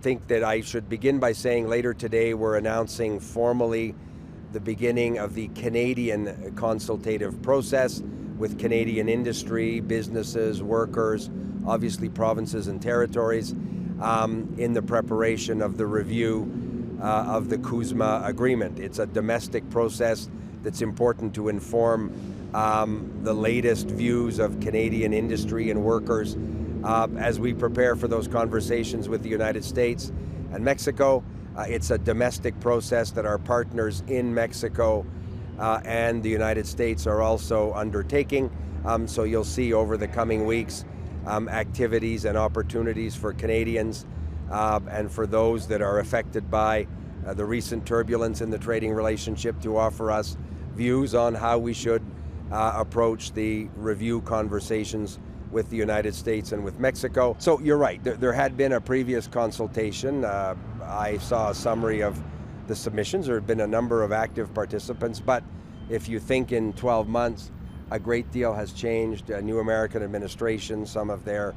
think that I should begin by saying later today we're announcing formally the beginning of the Canadian consultative process with Canadian industry, businesses, workers, obviously provinces and territories, in the preparation of the review of the CUSMA agreement. It's a domestic process that's important to inform the latest views of Canadian industry and workers as we prepare for those conversations with the United States and Mexico. It's a domestic process that our partners in Mexico and the United States are also undertaking. So you'll see over the coming weeks activities and opportunities for Canadians and for those that are affected by the recent turbulence in the trading relationship to offer us views on how we should approach the review conversations with the United States and with Mexico. So you're right, there had been a previous consultation. I saw a summary of the submissions. There had been a number of active participants, but if you think in 12 months, a great deal has changed. A new American administration, some of their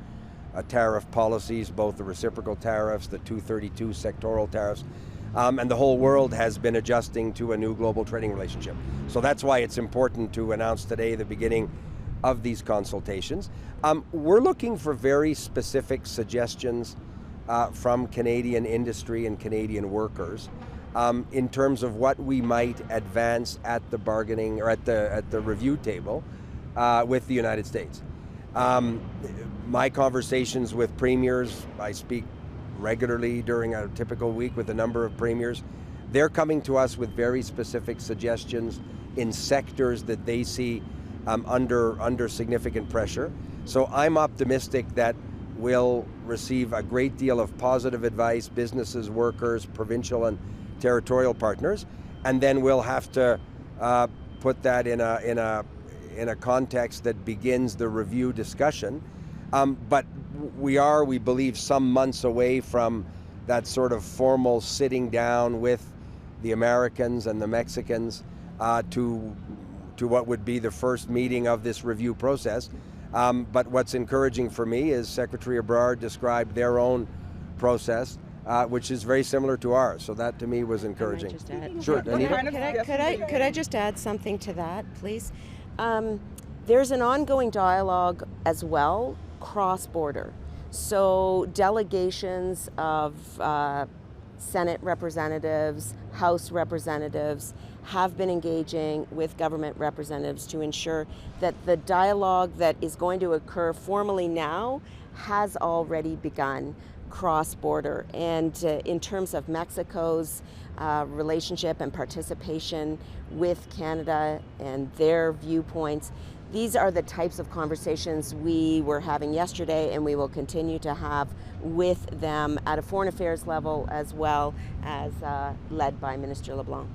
tariff policies, both the reciprocal tariffs, the 232 sectoral tariffs, and the whole world has been adjusting to a new global trading relationship. So that's why it's important to announce today the beginning of these consultations. We're looking for very specific suggestions from Canadian industry and Canadian workers in terms of what we might advance at the bargaining or at the review table with the United States. My conversations with premiers, I speak regularly during a typical week with a number of premiers. They're coming to us with very specific suggestions in sectors that they see under significant pressure. So I'm optimistic that we'll receive a great deal of positive advice, businesses, workers, provincial and territorial partners, and then we'll have to put that in a context that begins the review discussion. But we believe, some months away from that sort of formal sitting down with the Americans and the Mexicans to what would be the first meeting of this review process. But what's encouraging for me is Secretary Ebrard described their own process, which is very similar to ours. So that to me was encouraging. Sure, Anita? Could I just add something to that, please? There's an ongoing dialogue as well, cross-border. So delegations of Senate representatives, House representatives have been engaging with government representatives to ensure that the dialogue that is going to occur formally now has already begun cross-border. And in terms of Mexico's relationship and participation with Canada and their viewpoints, these are the types of conversations we were having yesterday and we will continue to have with them at a foreign affairs level as well as led by Minister LeBlanc.